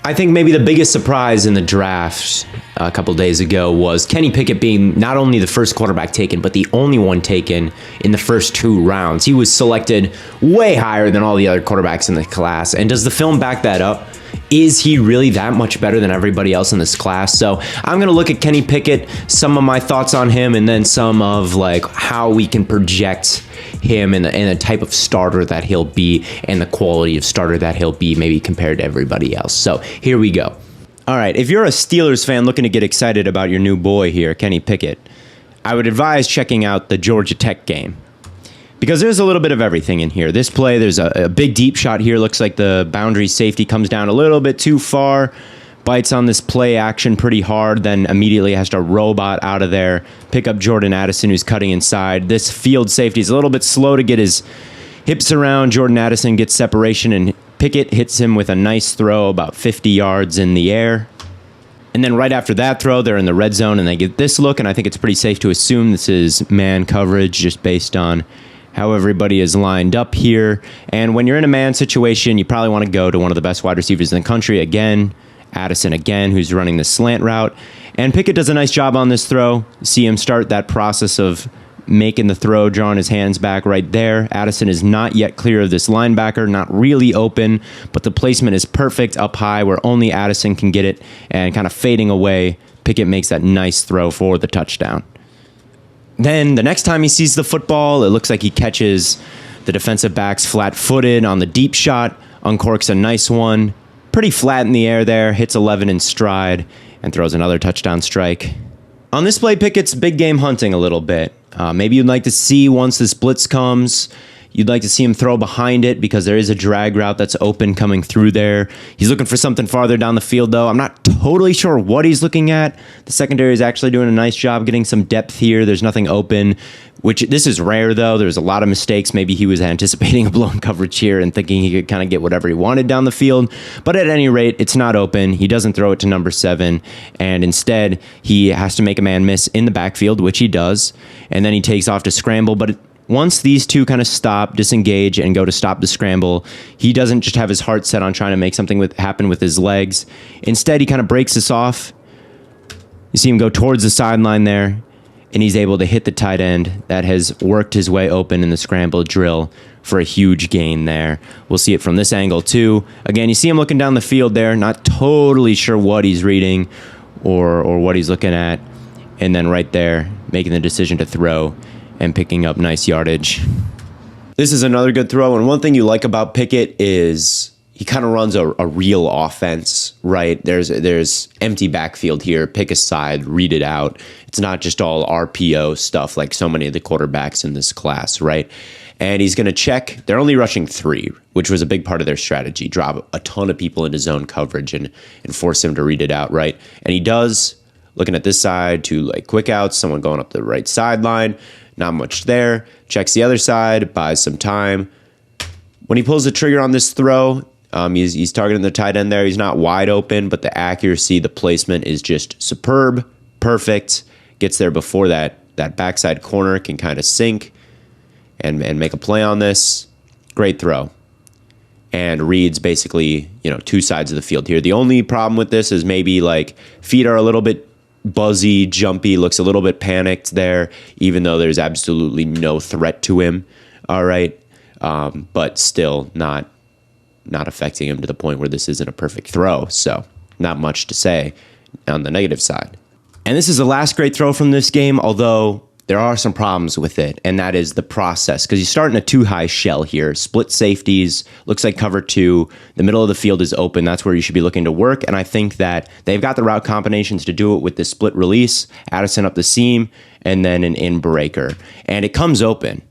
I think maybe the biggest surprise in the draft a couple days ago was Kenny Pickett being not only the first quarterback taken, but the only one taken in the first 2 rounds. He was selected way higher than all the other quarterbacks in the class. And does the film back that up? Is he really that much better than everybody else in this class? So I'm going to look at Kenny Pickett, some of my thoughts on him, and then some of like how we can project him and the type of starter that he'll be and the quality of starter that he'll be maybe compared to everybody else. So here we go. All right, if you're a Steelers fan looking to get excited about your new boy here, Kenny Pickett, I would advise checking out the Georgia Tech game, because there's a little bit of everything in here. This play, there's a big deep shot here. Looks like the boundary safety comes down a little bit too far, bites on this play action pretty hard, then immediately has to robot out of there, pick up Jordan Addison, who's cutting inside. This field safety is a little bit slow to get his hips around. Jordan Addison gets separation, and Pickett hits him with a nice throw about 50 yards in the air. And then right after that throw, they're in the red zone, and they get this look, and I think it's pretty safe to assume this is man coverage just based on how everybody is lined up here. And when you're in a man situation, you probably want to go to one of the best wide receivers in the country again, Addison again, who's running the slant route. And Pickett does a nice job on this throw. See him start that process of making the throw, drawing his hands back right there. Addison is not yet clear of this linebacker, not really open, but the placement is perfect up high where only Addison can get it, and kind of fading away, Pickett makes that nice throw for the touchdown. Then the next time he sees the football, it looks like he catches the defensive backs flat-footed on the deep shot, uncorks a nice one, pretty flat in the air there, hits 11 in stride, and throws another touchdown strike. On this play, Pickett's big game hunting a little bit. Maybe you'd like to see, once this blitz comes, you'd like to see him throw behind it because there is a drag route that's open coming through there. He's looking for something farther down the field, though. I'm not totally sure what he's looking at. The secondary is actually doing a nice job getting some depth here. There's nothing open, which this is rare, though. There's a lot of mistakes. Maybe he was anticipating a blown coverage here and thinking he could kind of get whatever he wanted down the field. But at any rate, it's not open. He doesn't throw it to number 7, and instead he has to make a man miss in the backfield, which he does, and then he takes off to scramble. But once these two kind of stop, disengage, and go to stop the scramble, he doesn't just have his heart set on trying to make something happen with his legs. Instead, he kind of breaks this off. You see him go towards the sideline there, and he's able to hit the tight end that has worked his way open in the scramble drill for a huge gain there. We'll see it from this angle, too. Again, you see him looking down the field there, not totally sure what he's reading or what he's looking at, and then right there, making the decision to throw and picking up nice yardage. This is another good throw, and one thing you like about Pickett is he kind of runs a real offense, right? There's empty backfield here, pick a side, read it out. It's not just all RPO stuff like so many of the quarterbacks in this class, right? And he's going to check. They're only rushing 3, which was a big part of their strategy. Drop a ton of people into zone coverage and force him to read it out, right? And he does, looking at this side, 2 like quick outs, someone going up the right sideline. Not much there. Checks the other side, buys some time. When he pulls the trigger on this throw, he's targeting the tight end there. He's not wide open, but the accuracy, the placement is just superb, perfect. Gets there before that backside corner can kind of sink and make a play on this. Great throw. And reads basically, 2 sides of the field here. The only problem with this is maybe like feet are a little bit buzzy, jumpy, looks a little bit panicked there, even though there's absolutely no threat to him. All right. But still not affecting him to the point where this isn't a perfect throw. So not much to say on the negative side. And this is the last great throw from this game, although there are some problems with it, and that is the process, because you start in a 2-high shell here. Split safeties, looks like cover 2. The middle of the field is open. That's where you should be looking to work, and I think that they've got the route combinations to do it with this split release, Addison up the seam, and then an in breaker. And it comes open.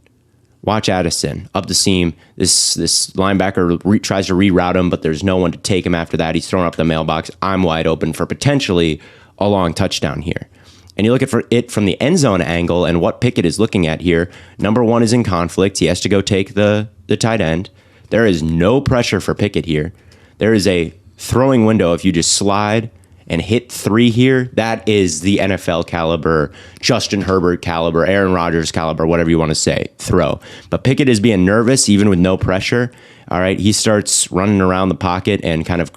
Watch Addison up the seam. This linebacker tries to reroute him, but there's no one to take him after that. He's thrown up the mailbox. I'm wide open for potentially a long touchdown here. And you look at it from the end zone angle and what Pickett is looking at here. Number 1 is in conflict. He has to go take the tight end. There is no pressure for Pickett here. There is a throwing window. If you just slide and hit 3 here, that is the NFL caliber, Justin Herbert caliber, Aaron Rodgers caliber, whatever you want to say, throw. But Pickett is being nervous even with no pressure. All right, he starts running around the pocket and kind of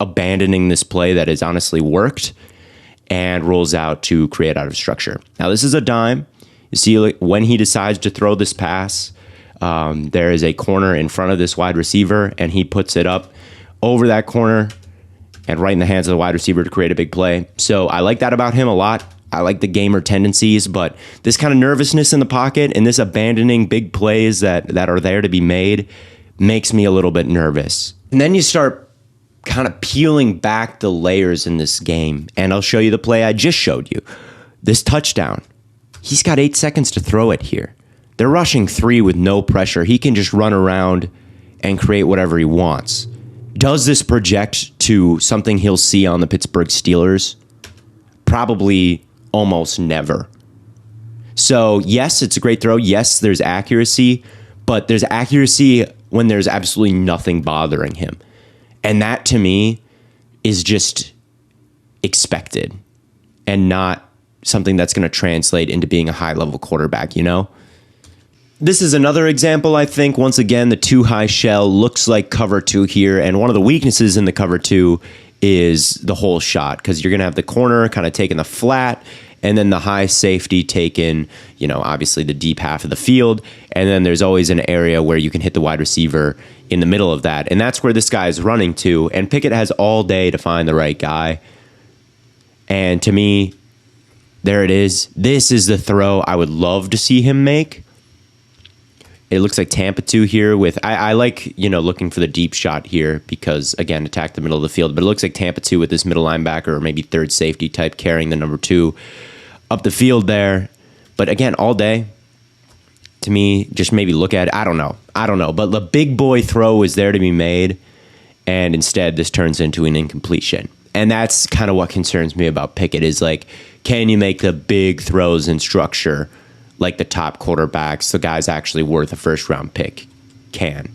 abandoning this play that has honestly worked and rolls out to create out of structure. Now, this is a dime. You see, when he decides to throw this pass, there is a corner in front of this wide receiver, and he puts it up over that corner and right in the hands of the wide receiver to create a big play. So I like that about him a lot. I like the gamer tendencies, but this kind of nervousness in the pocket and this abandoning big plays that are there to be made makes me a little bit nervous. And then you start kind of peeling back the layers in this game, and I'll show you the play I just showed you. This touchdown. He's got 8 seconds to throw it here. They're rushing 3 with no pressure. He can just run around and create whatever he wants. Does this project to something he'll see on the Pittsburgh Steelers? Probably almost never. So yes, it's a great throw. Yes, there's accuracy, but there's accuracy when there's absolutely nothing bothering him. And that to me is just expected and not something that's going to translate into being a high-level quarterback, you know? This is another example, I think. Once again, the too high shell looks like cover 2 here, and one of the weaknesses in the cover 2 is the whole shot, because you're going to have the corner kind of taking the flat, and then the high safety taking, obviously the deep half of the field, and then there's always an area where you can hit the wide receiver in the middle of that, and that's where this guy is running to, and Pickett has all day to find the right guy. And to me, there it is. This is the throw I would love to see him make. It looks like Tampa 2 here with, I like, looking for the deep shot here because, again, attack the middle of the field. But it looks like Tampa 2 with this middle linebacker or maybe third safety type carrying the number 2 up the field there. But again, all day, to me, just maybe look at it. I don't know. But the big boy throw is there to be made. And instead, this turns into an incompletion. And that's kind of what concerns me about Pickett is like, can you make the big throws in structure like the top quarterbacks, the guys actually worth a first-round pick, can?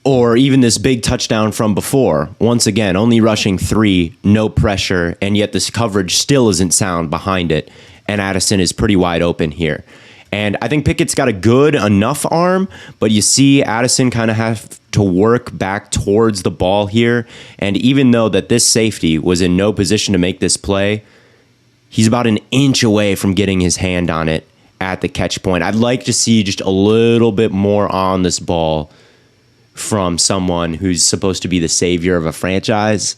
Or even this big touchdown from before. Once again, only rushing 3, no pressure, and yet this coverage still isn't sound behind it, and Addison is pretty wide open here. And I think Pickett's got a good enough arm, but you see Addison kind of have to work back towards the ball here, and even though that this safety was in no position to make this play, he's about an inch away from getting his hand on it at the catch point. I'd like to see just a little bit more on this ball from someone who's supposed to be the savior of a franchise.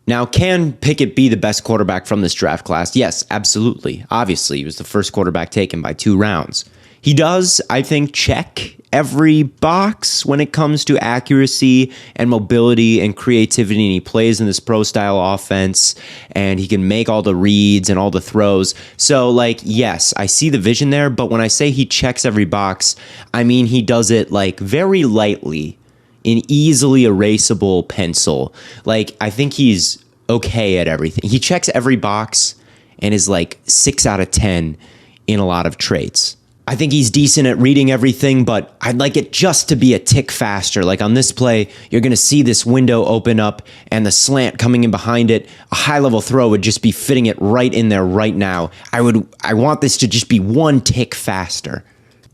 Now, can Pickett be the best quarterback from this draft class? Yes, absolutely. Obviously, he was the first quarterback taken by 2 rounds. He does, I think, check every box when it comes to accuracy and mobility and creativity, and he plays in this pro-style offense, and he can make all the reads and all the throws. So, yes, I see the vision there, but when I say he checks every box, I mean he does it, very lightly, in easily erasable pencil. I think he's okay at everything. He checks every box and is 6 out of 10 in a lot of traits. I think he's decent at reading everything, but I'd like it just to be a tick faster. On this play, you're going to see this window open up and the slant coming in behind it. A high-level throw would just be fitting it right in there right now. I want this to just be 1 tick faster.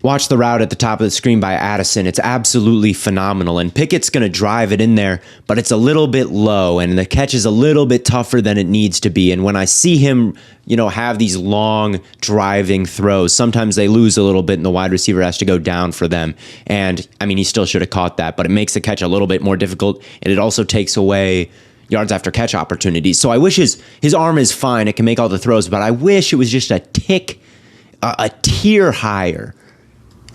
Watch the route at the top of the screen by Addison. It's absolutely phenomenal, and Pickett's going to drive it in there, but it's a little bit low, and the catch is a little bit tougher than it needs to be. And when I see him, have these long driving throws, sometimes they lose a little bit, and the wide receiver has to go down for them. And, he still should have caught that, but it makes the catch a little bit more difficult, and it also takes away yards after catch opportunities. So I wish his arm is fine. It can make all the throws, but I wish it was just a tier higher.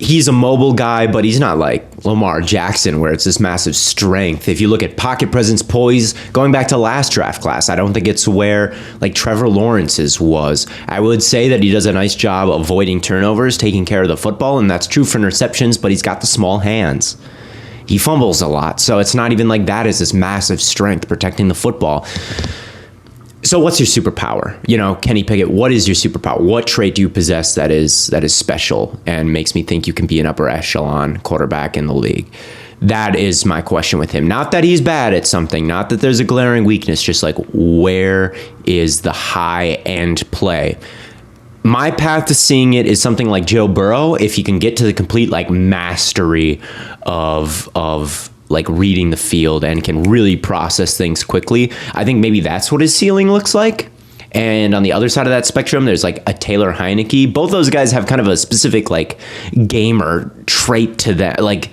He's a mobile guy, but he's not like Lamar Jackson, where it's this massive strength. If you look at pocket presence, poise, going back to last draft class, I don't think it's where Trevor Lawrence's was. I would say that he does a nice job avoiding turnovers, taking care of the football, and that's true for interceptions, but he's got the small hands. He fumbles a lot, so it's not even like that is this massive strength protecting the football. So what's your superpower? Kenny Pickett, what is your superpower? What trait do you possess that is special and makes me think you can be an upper echelon quarterback in the league? That is my question with him. Not that he's bad at something, not that there's a glaring weakness, just where is the high-end play? My path to seeing it is something like Joe Burrow, if he can get to the complete mastery of like reading the field and can really process things quickly. I think maybe that's what his ceiling looks like. And on the other side of that spectrum, there's like a Taylor Heineke. Both those guys have kind of a specific like gamer trait to that. Like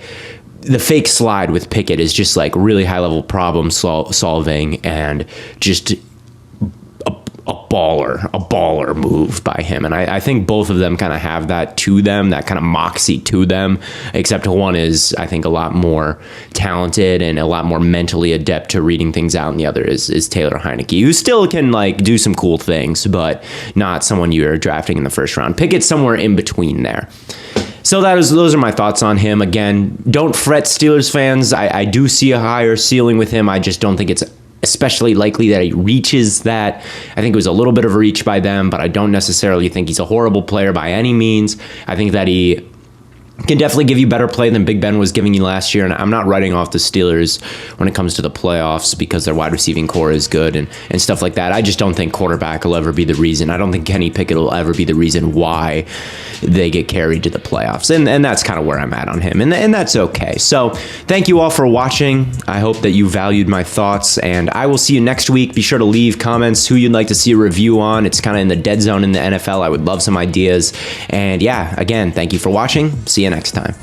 the fake slide with Pickett is just like really high level problem solving and just a baller move by him. And I think both of them kind of have that to them, that kind of moxie to them, except one is, I think, a lot more talented and a lot more mentally adept to reading things out, and the other is Taylor Heineke, who still can like do some cool things, but not someone you're drafting in the first round. Pickett's somewhere in between there. So those are my thoughts on him. Again, don't fret, Steelers fans. I do see a higher ceiling with him. I just don't think it's especially likely that he reaches that. I think it was a little bit of a reach by them, but I don't necessarily think he's a horrible player by any means. I think that he can definitely give you better play than Big Ben was giving you last year, and I'm not writing off the Steelers when it comes to the playoffs because their wide receiving core is good and stuff like that. I just don't think quarterback will ever be the reason. I don't think Kenny Pickett will ever be the reason why they get carried to the playoffs, and that's kind of where I'm at on him, and that's okay. So thank you all for watching. I hope that you valued my thoughts, and I will see you next week. Be sure to leave comments who you'd like to see a review on. It's kind of in the dead zone in the NFL. I would love some ideas, and yeah, again, thank you for watching. See you next time.